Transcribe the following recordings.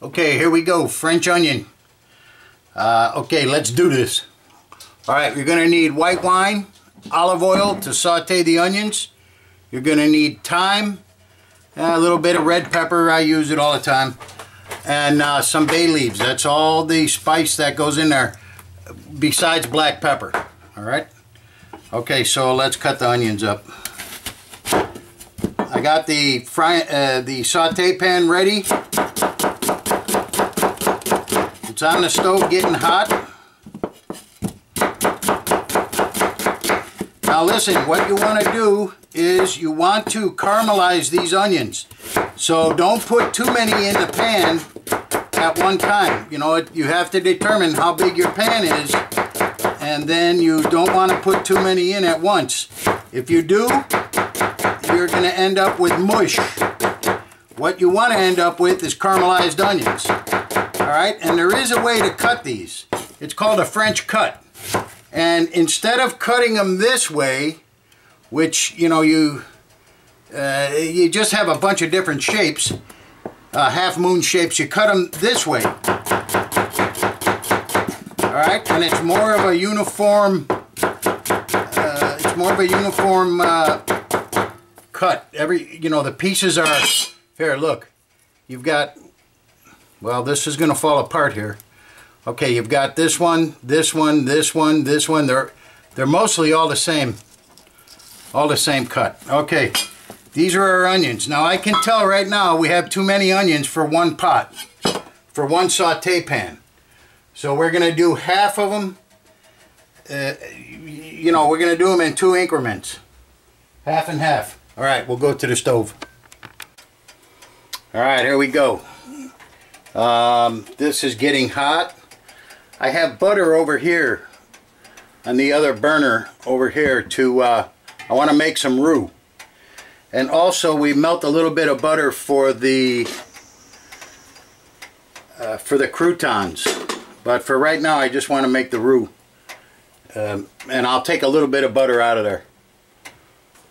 Okay, here we go. French onion. Okay, let's do this. Alright, you're going to need white wine, olive oil to saute the onions. You're going to need thyme, a little bit of red pepper. I use it all the time. And some bay leaves. That's all the spice that goes in there besides black pepper. Alright? Okay, so let's cut the onions up. I got the saute pan ready. It's on the stove getting hot. Now listen, what you want to do is you want to caramelize these onions. So don't put too many in the pan at one time. You know, you have to determine how big your pan is, and then you don't want to put too many in at once. If you do, you're going to end up with mush. What you want to end up with is caramelized onions. Alright, and there is a way to cut these. It's called a French cut. And instead of cutting them this way, which, you know, you just have a bunch of different shapes, half moon shapes, you cut them this way. Alright, and it's more of a uniform, cut. You know, the pieces are, here, look, you've got, well, this is going to fall apart here. Okay, you've got this one, this one, this one, this one. They're mostly all the same cut. Okay, these are our onions. Now I can tell right now we have too many onions for one pot, for one saute pan. So we're going to do half of them. You know, we're going to do them in 2 increments, half and half. All right, we'll go to the stove. All right, here we go. This is getting hot. I have butter over here on the other burner over here to, I want to make some roux. And also we melt a little bit of butter for the croutons. But for right now I just want to make the roux. And I'll take a little bit of butter out of there.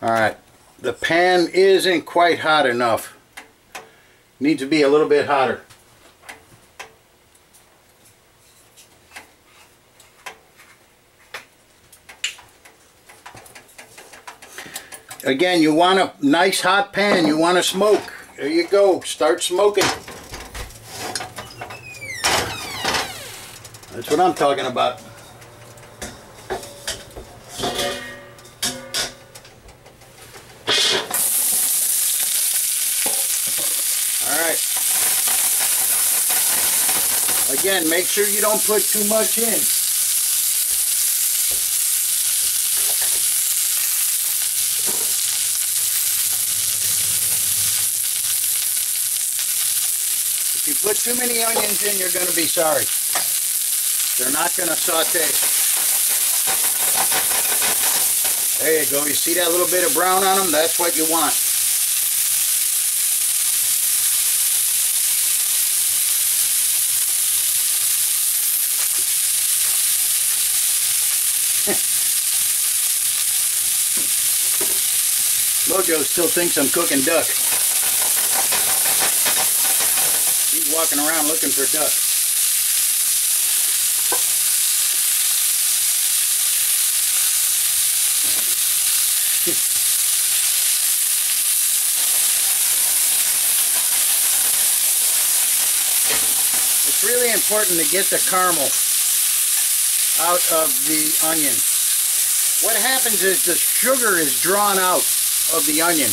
Alright, the pan isn't quite hot enough. Needs to be a little bit hotter. Again, you want a nice hot pan. You want to smoke. There you go. Start smoking. That's what I'm talking about. Alright. Again, make sure you don't put too much in. If you put too many onions in, you're going to be sorry. They're not going to saute. There you go. You see that little bit of brown on them? That's what you want. Mojo still thinks I'm cooking duck. He's walking around looking for duck. It's really important to get the caramel out of the onion. What happens is the sugar is drawn out of the onion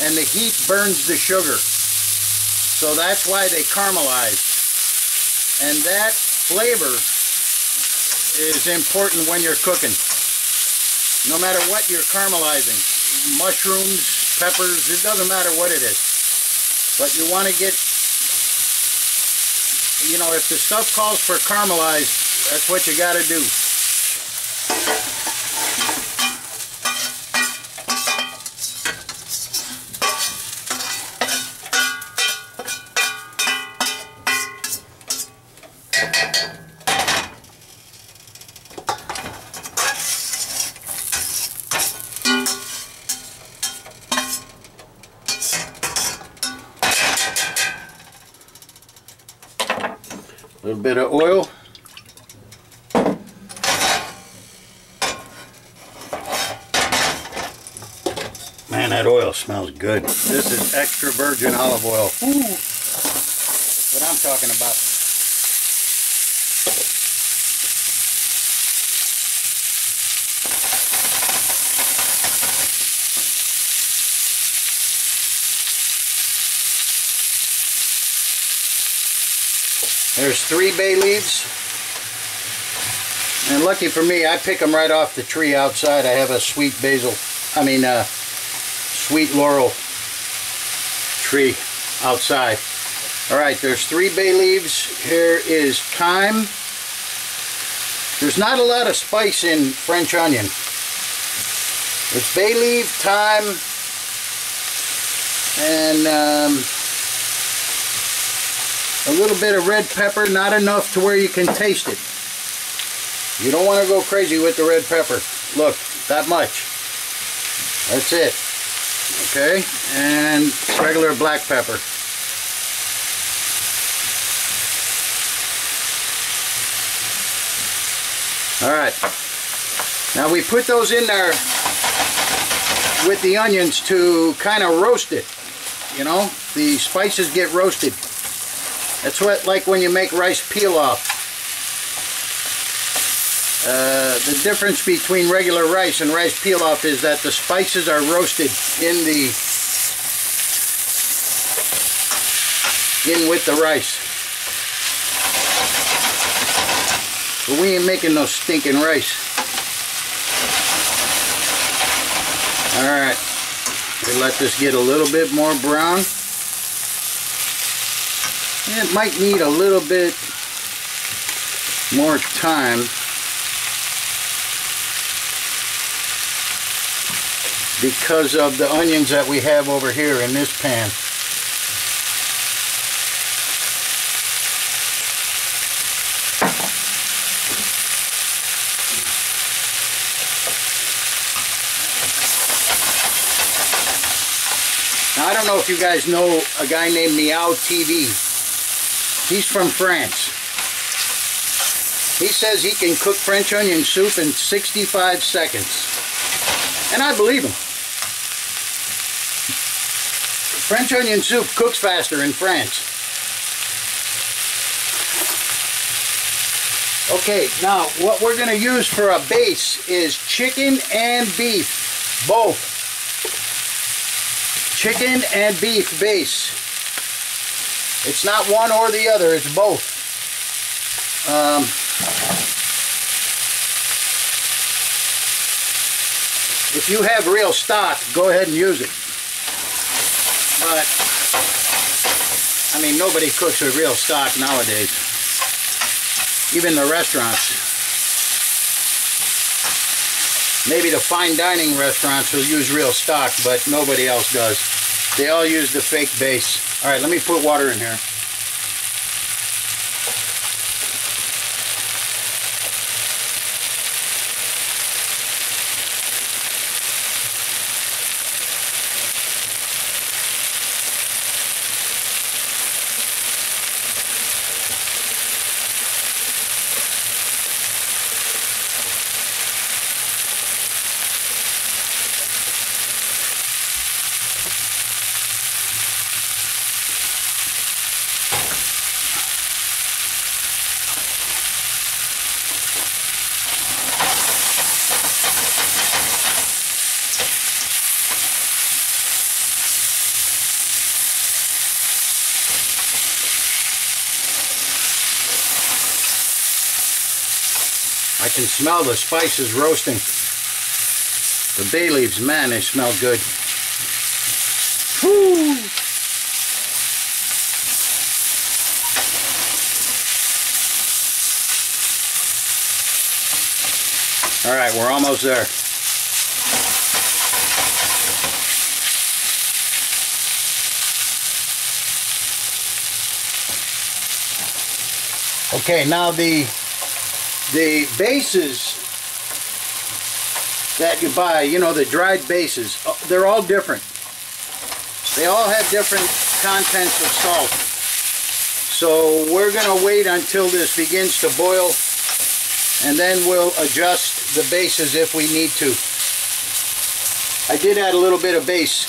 and the heat burns the sugar. So that's why they caramelize. And that flavor is important when you're cooking. No matter what you're caramelizing. Mushrooms, peppers, it doesn't matter what it is. But you want to get, you know, if the stuff calls for caramelized, that's what you got to do. A little bit of oil. Man, that oil smells good. This is extra virgin olive oil. Ooh. What I'm talking about. There's 3 bay leaves. And lucky for me, I pick them right off the tree outside. I have a sweet sweet laurel tree outside. Alright, there's 3 bay leaves. Here is thyme. There's not a lot of spice in French onion. It's bay leaf, thyme, and a little bit of red pepper, not enough to where you can taste it. You don't want to go crazy with the red pepper. Look, that much. That's it. Okay, and regular black pepper. Alright, now we put those in there with the onions to kind of roast it. You know, the spices get roasted. That's what, like when you make rice pilaf. The difference between regular rice and rice pilaf is that the spices are roasted in with the rice. But we ain't making no stinking rice. Alright, we let this get a little bit more brown. It might need a little bit more time because of the onions that we have over here in this pan. Now, I don't know if you guys know a guy named Meow TV. He's from France. He says he can cook French onion soup in 65 seconds. And I believe him. French onion soup cooks faster in France. Okay, now what we're going to use for a base is chicken and beef. Both. Chicken and beef base. It's not one or the other, it's both. If you have real stock, go ahead and use it. But, I mean, nobody cooks with real stock nowadays. Even the restaurants. Maybe the fine dining restaurants will use real stock, but nobody else does. They all use the fake base. Alright, let me put water in here. I can smell the spices roasting. The bay leaves, man, they smell good. Whew. All right, we're almost there. Okay, now the bases that you buy, you know, the dried bases, they're all different. They all have different contents of salt. So we're going to wait until this begins to boil, and then we'll adjust the bases if we need to. I did add a little bit of base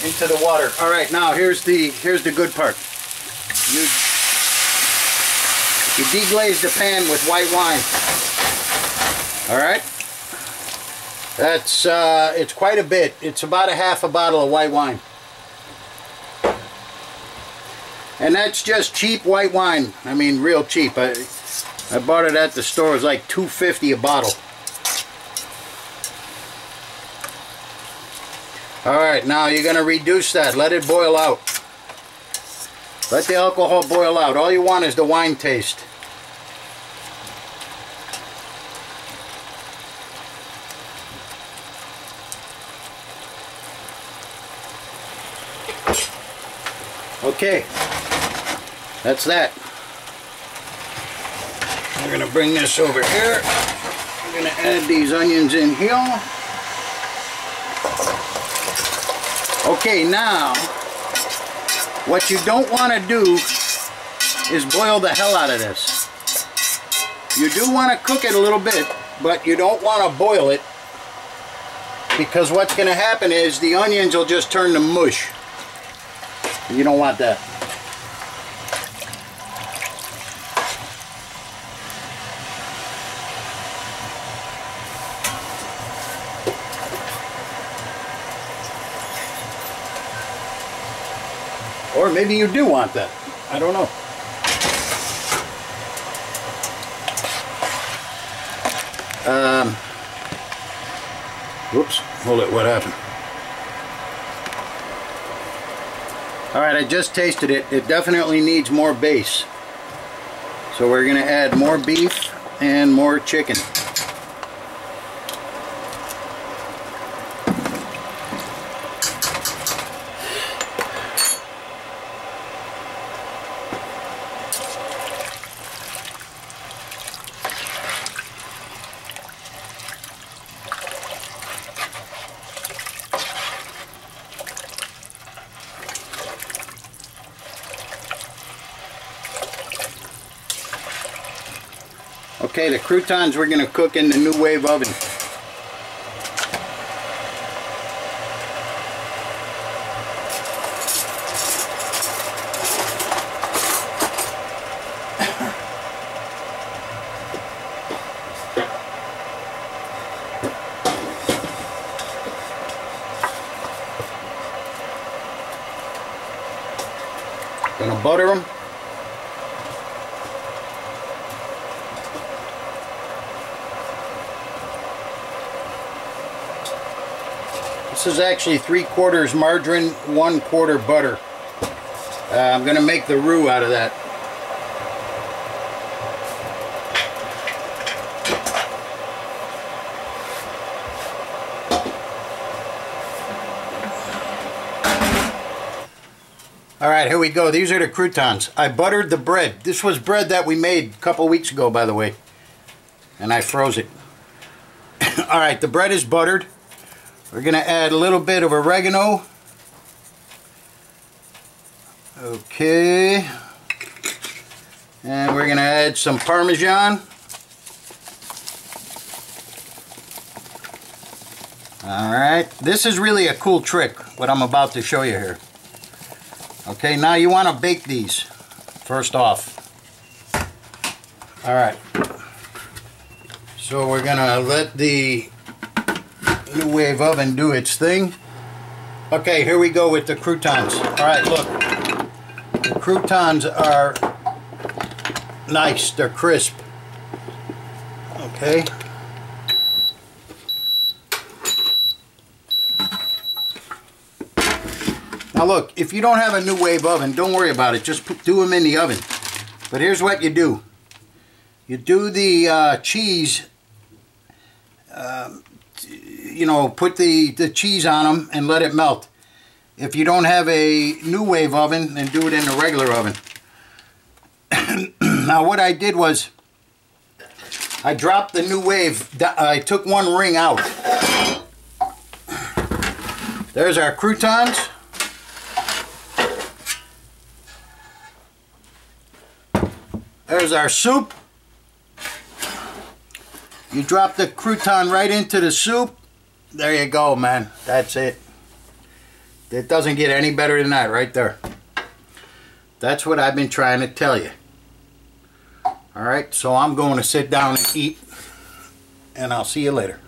into the water. All right, now here's the good part. You deglaze the pan with white wine. All right, that's it's quite a bit. It's about a half a bottle of white wine, and that's just cheap white wine. I mean, real cheap. I bought it at the store. It's like $2.50 a bottle. Alright, now you're going to reduce that. Let it boil out. Let the alcohol boil out. All you want is the wine taste. Okay, that's that. We're going to bring this over here. We're going to add these onions in here. Okay, now, what you don't want to do is boil the hell out of this. You do want to cook it a little bit, but you don't want to boil it, because what's going to happen is the onions will just turn to mush. You don't want that. Or maybe you do want that. I don't know. Whoops, hold it, what happened? Alright, I just tasted it. It definitely needs more base. So we're going to add more beef and more chicken. Okay, the croutons we're going to cook in the New Wave oven. Gonna butter them. This is actually 3/4 margarine, 1/4 butter. I'm going to make the roux out of that. Alright, here we go. These are the croutons. I buttered the bread. This was bread that we made a couple weeks ago, by the way. And I froze it. Alright, the bread is buttered. We're going to add a little bit of oregano. Okay. And we're going to add some Parmesan. Alright. This is really a cool trick, what I'm about to show you here. Okay, now you want to bake these first off. Alright. So we're going to let the New Wave oven do its thing. Okay, here we go with the croutons. Alright, look. The croutons are nice. They're crisp. Okay. Now look, if you don't have a New Wave oven, don't worry about it. Just do them in the oven. But here's what you do. You do the cheese, you know, put the cheese on them and let it melt. If you don't have a New Wave oven, then do it in a regular oven. Now what I did was, I dropped the New Wave, I took one ring out. There's our croutons. There's our soup. You drop the crouton right into the soup. There you go, man. That's it. It doesn't get any better than that right there. That's what I've been trying to tell you. Alright, so I'm going to sit down and eat, and I'll see you later.